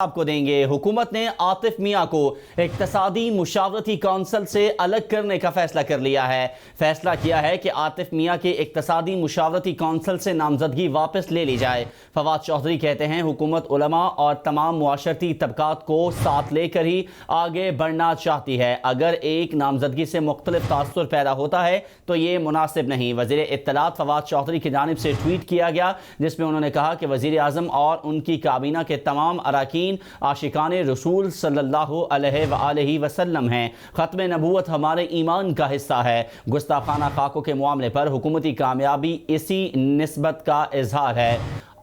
आपको देंगे। हुकूमत ने आतिफ मियां को इक्तसादी मुशावरती काउंसिल से अलग करने का फैसला कर लिया है। फैसला किया है कि आतिफ मियां के इक्तसादी मुशावरती काउंसिल से नामजदगी वापस ले ली जाए। फवाद चौधरी कहते हैं हुकूमत उलमा और तमाम मुआशरती तबकात को साथ लेकर ही आगे बढ़ना चाहती है। अगर एक नामजदगी से मुख्तलिफ तासुर पैदा होता है तो ये मुनासिब नहीं। वज़ीर इत्तलात फवाद चौधरी की जानिब से ट्वीट किया गया जिसमें उन्होंने कहा कि वज़ीर आज़म और उनकी काबीना के तमाम अरकान आशिकाने रसूल सल्लल्लाहु अलैहि वसल्लम हैं। खत्म नबूवत हमारे ईमान का हिस्सा है। गुस्ताखाना खाकों के मामले पर हुकूमती कामयाबी इसी निस्बत का इजहार है।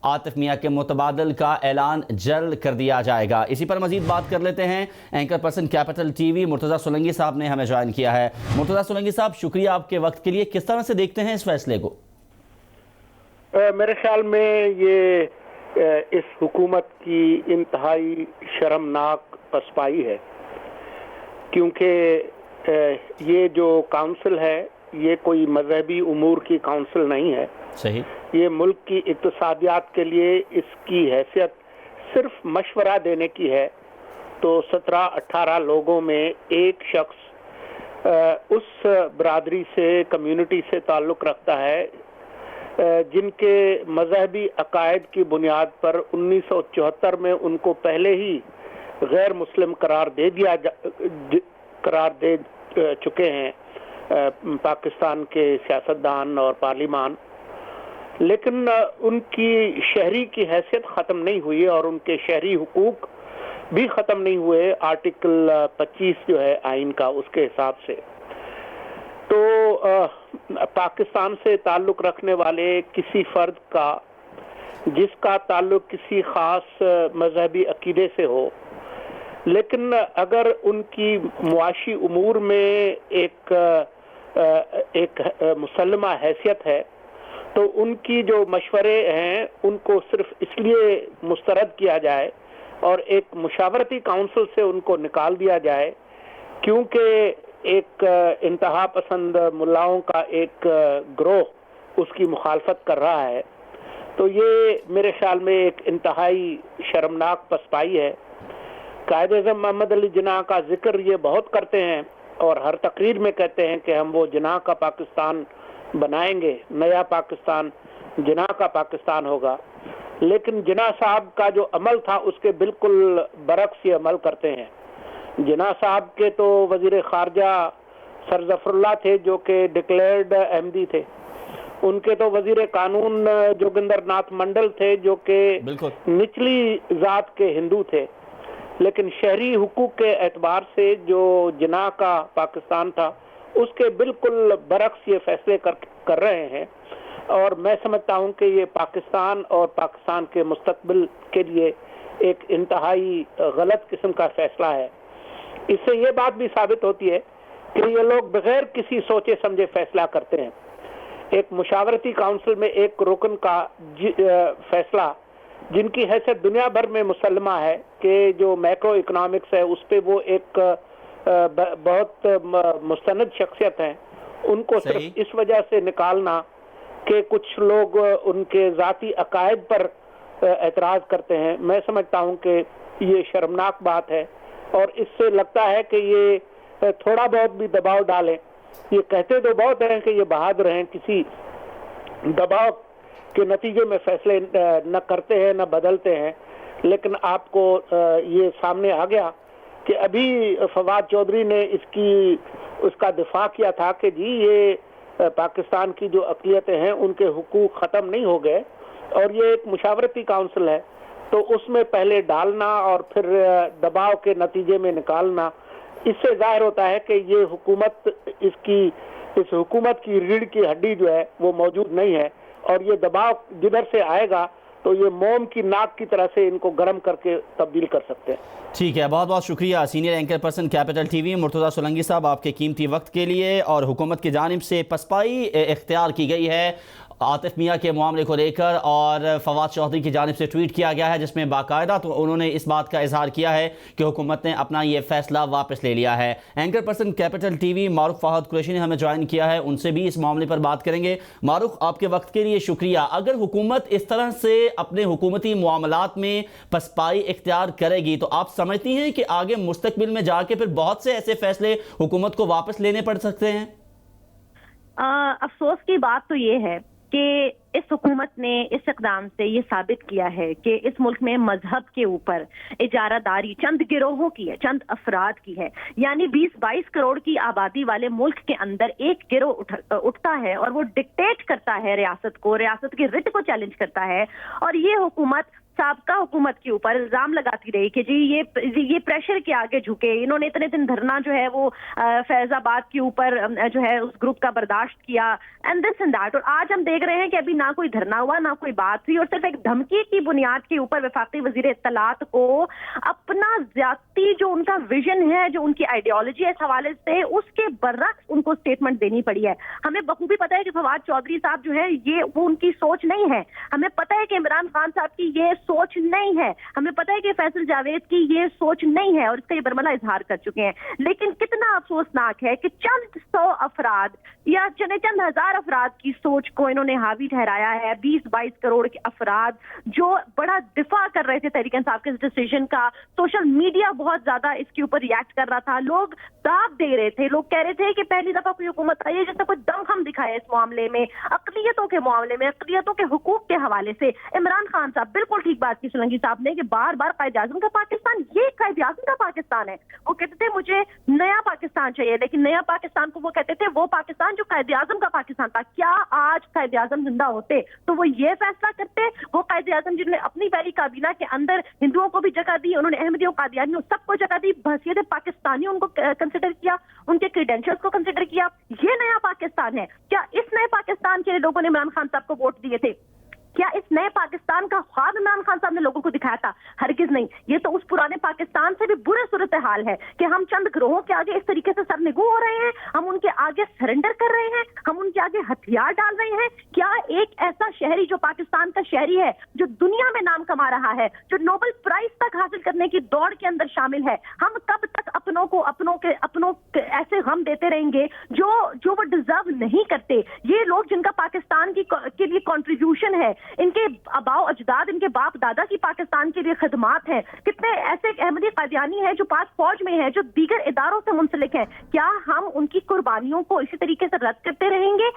आतिफ मियां के मुतबादल का ऐलान जल्द कर दिया जाएगा। इसी पर मजीद बात कर लेते हैं। Anchor person Capital TV Murtaza Solanki साहब ने हमें ज्वाइन किया है। मुर्तज़ा सोलंकी साहब, शुक्रिया आपके वक्त के लिए। किस तरह से देखते हैं इस फैसले को? मेरे ख्याल में ये इस हुकूमत की इंतहाई शर्मनाक पसपाई है, क्योंकि ये जो काउंसिल है ये कोई मजहबी उमूर की काउंसिल नहीं है। सही। ये मुल्क की इक्तिसादियात के लिए इसकी हैसियत सिर्फ मशवरा देने की है। तो 17-18 लोगों में एक शख्स उस बरादरी से, कम्युनिटी से ताल्लुक़ रखता है जिनके मजहबी अकायद की बुनियाद पर 1974 में उनको पहले ही गैर मुस्लिम करार दे चुके हैं पाकिस्तान के सियासतदान और पार्लिमान। लेकिन उनकी शहरी की हैसियत ख़त्म नहीं हुई और उनके शहरी हुकूक भी ख़त्म नहीं हुए आर्टिकल 25 जो है आइन का, उसके हिसाब से। तो पाकिस्तान से ताल्लुक़ रखने वाले किसी फ़र्द का जिसका ताल्लुक़ किसी ख़ास मजहबी अक़ीदे से हो, लेकिन अगर उनकी मुआशी उमूर में एक मुसल्लमा हैसियत है तो उनकी जो मशवरे हैं उनको सिर्फ इसलिए मुस्तरद किया जाए और एक मुशावरती काउंसिल से उनको निकाल दिया जाए क्योंकि एक इंतहा पसंद मुल्लाओं का एक ग्रोह उसकी मुखालफत कर रहा है। तो ये मेरे ख्याल में एक इंतहाई शर्मनाक पसपाई है। कायद-ए-आज़म मोहम्मद अली जिन्ना का जिक्र ये बहुत करते हैं और हर तकरीर में कहते हैं कि हम वो जिन्ना का पाकिस्तान बनाएंगे, नया पाकिस्तान जिन्ना का पाकिस्तान होगा। लेकिन जिन्ना साहब का जो अमल था उसके बिल्कुल बरक्स ये अमल करते हैं। जिन्ना साहब के तो वजीर खारजा सर ज़फ़रुल्लाह थे जो कि डिक्लेयर्ड अहमदी थे। उनके तो वजीर कानून जोगिंदर नाथ मंडल थे जो कि निचली ज़ात के हिंदू थे। लेकिन शहरी हुकूक के एतबार से जो जिन्ना का पाकिस्तान था उसके बिल्कुल बरक्स ये फैसले कर रहे हैं। और मैं समझता हूँ कि ये पाकिस्तान और पाकिस्तान के मुस्तकबिल के लिए एक इंतहाई गलत किस्म का फैसला है। इससे ये बात भी साबित होती है कि ये लोग बगैर किसी सोचे समझे फैसला करते हैं। एक मुशावरती काउंसिल में एक रुकन का फैसला जिनकी हैसियत दुनिया भर में मुसल्लमा है कि जो मैक्रो इकोनॉमिक्स है उस पे वो एक बहुत मुस्तनद शख्सियत हैं, उनको सिर्फ इस वजह से निकालना कि कुछ लोग उनके ज़ाती अकायद पर एतराज़ करते हैं, मैं समझता हूँ कि ये शर्मनाक बात है। और इससे लगता है कि ये थोड़ा बहुत भी दबाव डालें। ये कहते तो बहुत हैं कि ये बहादुर हैं, किसी दबाव के नतीजे में फैसले न करते हैं न बदलते हैं। लेकिन आपको ये सामने आ गया कि अभी फवाद चौधरी ने उसका दिफा किया था कि जी ये पाकिस्तान की जो अक़लियतें हैं उनके हुकूक ख़त्म नहीं हो गए और ये एक मुशावरती काउंसिल है, तो उसमें पहले डालना और फिर दबाव के नतीजे में निकालना, इससे जाहिर होता है कि ये हुकूमत इस हुकूमत की रीढ़ की हड्डी जो है वो मौजूद नहीं है और ये दबाव जिधर से आएगा तो ये मोम की नाक की तरह से इनको गर्म करके तब्दील कर सकते हैं। ठीक है, बहुत बहुत शुक्रिया senior anchor person Capital TV Murtaza Solanki साहब आपके कीमती वक्त के लिए। और हुकूमत की जानिब से पसपाई इख्तियार की गई है आतिफ मियां के मामले को लेकर और फवाद चौधरी की जानिब से ट्वीट किया गया है, जिसमें बाकायदा तो उन्होंने इस बात का इजहार किया है कि हुकूमत ने अपना ये फैसला वापस ले लिया है। एंकर पर्सन कैपिटल टीवी मारूफ फहद कुरैशी ने हमें ज्वाइन किया है, उनसे भी इस मामले पर बात करेंगे। मारूफ, आपके वक्त के लिए शुक्रिया। अगर हुकूमत इस तरह से अपने हुकूमती मामलात में पसपाई इख्तियार करेगी तो आप समझती हैं कि आगे मुस्तकबिल में जाके फिर बहुत से ऐसे फैसले हुकूमत को वापस लेने पड़ सकते हैं? अफसोस की बात तो ये है कि इस हुकूमत ने इस इक़दाम से ये साबित किया है कि इस मुल्क में मजहब के ऊपर इजारादारी चंद गिरोहों की है, चंद अफराद की है। यानी 20-22 करोड़ की आबादी वाले मुल्क के अंदर एक गिरोह उठता है और वो डिक्टेट करता है रियासत को, रियासत की रिट को चैलेंज करता है। और ये हुकूमत साबका हुकूमत के ऊपर इल्जाम लगाती रही कि जी ये प्रेशर के आगे झुके, इन्होंने इतने दिन धरना जो है वो फैजाबाद के ऊपर जो है उस ग्रुप का बर्दाश्त किया एंड दिस एंड दैट। और आज हम देख रहे हैं कि अभी ना कोई धरना हुआ, ना कोई बात हुई, और सिर्फ एक धमकी की बुनियाद के ऊपर वफाकी वजीर इत्तलात को अपना ज्यादती जो उनका विजन है, जो उनकी आइडियोलॉजी है इस हवाले से, उसके बरअक्स उनको स्टेटमेंट देनी पड़ी है। हमें बखूबी पता है कि फवाद चौधरी साहब जो है ये वो उनकी सोच नहीं है। हमें पता है कि इमरान खान साहब की ये सोच नहीं है। हमें पता है कि फैसल जावेद की ये सोच नहीं है और इसका ये बरमला इजहार कर चुके हैं। लेकिन कितना अफसोसनाक है कि चंद 100 अफराद या चंद हजार अफराद की सोच को इन्होंने हावी ठहराया है। 20-22 करोड़ के अफराद जो बड़ा दिफा कर रहे थे तहरीक इंसाफ के डिसीजन का, सोशल मीडिया बहुत ज्यादा इसके ऊपर रिएक्ट कर रहा था, लोग दाब दे रहे थे, लोग कह रहे थे कि पहली दफा कोई हुकूमत आई है जिसने कोई दमखम दिखाया इस मामले में, अकलियतों के मामले में, अकलियतों के हुकूक के हवाले से। इमरान खान साहब बिल्कुल ठीक बात की सोलंकी साहब ने कि बार बार कायद आज़म का पाकिस्तान, ये कायद आज़म का पाकिस्तान है। वो कहते थे मुझे नया पाकिस्तान चाहिए, लेकिन नया पाकिस्तान को वो कहते थे वो पाकिस्तान जो कायद आज़म का पाकिस्तान था। क्या आज कायद आज़म जिंदा होते तो वो ये फैसला करते? वो कायद आज़म जिन्होंने अपनी पहली काबीना के अंदर हिंदुओं को भी जगह दी, उन्होंने अहमदियों कादियानियों सबको जगह दी, बहसीयत पाकिस्तानी उनको कंसिडर किया, उनके क्रेडेंशियल्स को कंसिडर किया, ये नया पाकिस्तान है। क्या इस नए पाकिस्तान के लोगों ने इमरान खान साहब को वोट दिए थे? क्या इस नए पाकिस्तान का ख्वाब इमरान खान साहब ने लोगों को दिखाया था? हरगिज नहीं। ये तो उस पुराने पाकिस्तान से भी बुरे सूरत हाल है कि हम चंद ग्रोहों के आगे इस तरीके से सरनिगू हो रहे हैं, हम उनके आगे सरेंडर कर रहे हैं, हम उनके आगे हथियार डाल रहे हैं। क्या एक ऐसा शहरी जो पाकिस्तान का शहरी है, जो दुनिया में नाम कमा रहा है, जो नोबेल प्राइज तक हासिल करने की दौड़ के अंदर शामिल है, हम कब तक अपनों को अपनों के ऐसे गम देते रहेंगे जो वो डिजर्व नहीं करते? ये लोग जिनका पाकिस्तान के लिए कंट्रीब्यूशन है, इनके आबाओ अजदाद, इनके बाप दादा की पाकिस्तान के लिए खिदमात हैं, कितने ऐसे अहमदी कादियानी हैं जो पाक फौज में हैं, जो दीगर इदारों से मुंसलिक हैं, क्या हम उनकी कुर्बानियों को इसी तरीके से रद्द करते रहेंगे?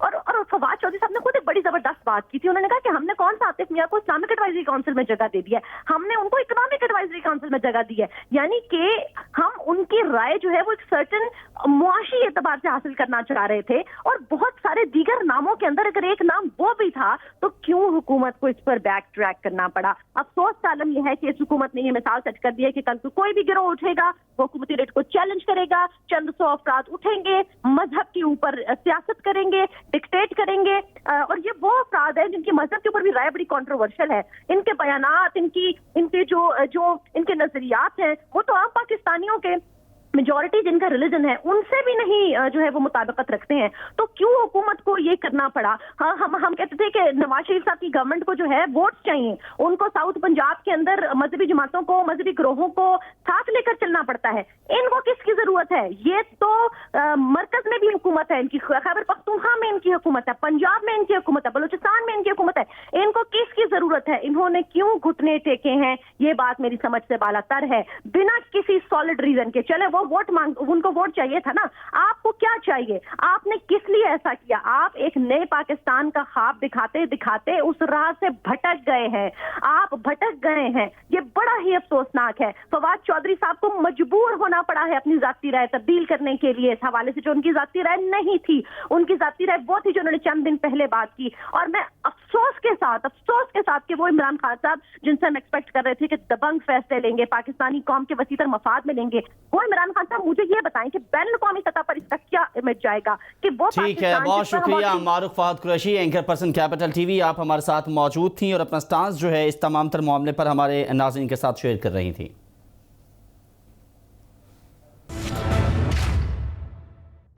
और फवाद चौधरी साहब ने खुद एक बड़ी जबरदस्त बात की थी। उन्होंने कहा कि हमने कौन सा आतिफ मियां को इस्लामिक एडवाइजरी काउंसिल में जगह दे दी है, हमने उनको इकोनॉमिक एडवाइजरी काउंसिल में जगह दी है। यानी कि हम उनकी राय जो है वो एक सर्टन मुआशी एतबार से हासिल करना चाह रहे थे, और बहुत सारे दीगर नामों के अंदर अगर एक नाम वो भी था तो क्यों हुकूमत को इस पर बैक ट्रैक करना पड़ा? अफसोस का आलम यह है कि इस हुकूमत ने ये मिसाल सेट कर दी है कि कल को कोई भी गिरोह उठेगा, वो हुकूमती रेट को चैलेंज करेगा, चंद 100 अफराद उठेंगे, मजहब के ऊपर सियासत करेंगे, डिक्टेट करेंगे। और ये वो अफराद है जिनकी मजहब के ऊपर भी राय बड़ी कॉन्ट्रोवर्शियल है। इनके बयानात, इनके जो इनके नजरियात हैं, वो तो आम पाकिस्तानियों के मेजॉरिटी जिनका रिलीजन है उनसे भी नहीं जो है वो मुताबिकत रखते हैं। तो क्यों हुकूमत को ये करना पड़ा? हाँ, हम कहते थे कि नवाज शरीफ साहब की गवर्नमेंट को जो है वोट चाहिए, उनको साउथ पंजाब के अंदर मजहबी जमातों को, मजहबी ग्रोहों को साथ लेकर चलना पड़ता है। इनको किसकी जरूरत है? ये तो मरकज में भी हुकूमत है इनकी, खैबर पख्तूनख्वा में इनकी हुकूमत है, पंजाब में इनकी हुकूमत है, बलूचिस्तान में इनकी हुकूमत है। इनको किसकी जरूरत है? इन्होंने क्यों घुटने टेके हैं? ये बात मेरी समझ से बालातर है। बिना किसी सॉलिड रीजन के चले वोट उनको वोट चाहिए था ना। आपको क्या चाहिए? आपने किस लिए ऐसा किया? आप एक नए पाकिस्तान का ख्वाब दिखाते दिखाते उस राह से भटक गए हैं, आप भटक गए हैं। ये बड़ा ही अफसोसनाक है। फवाद चौधरी साहब को मजबूर होना पड़ा है अपनी जाती राय तब्दील करने के लिए, इस हवाले से जो उनकी जाती राय नहीं थी। उनकी जाती राय वो थी जो उन्होंने चंद दिन पहले बात की। और मैं अफसोस के साथ कि वो इमरान खान साहब जिनसे हम एक्सपेक्ट कर रहे थे कि दबंग फैसले लेंगे, पाकिस्तानी कौम के वसीतर मफाद में लेंगे, वो इमरान खान साहब मुझे ये बताएं कि बैन अवी सतह पर इसका क्या इमेज जाएगा कि वो ठीक है। बहुत शुक्रिया Maroof Fahad Qureshi, anchor person Capital TV, आप हमारे साथ मौजूद थी और अपना स्टांस जो है इस तमाम तर मामले पर हमारे नाज़रीन के साथ शेयर कर रही थी।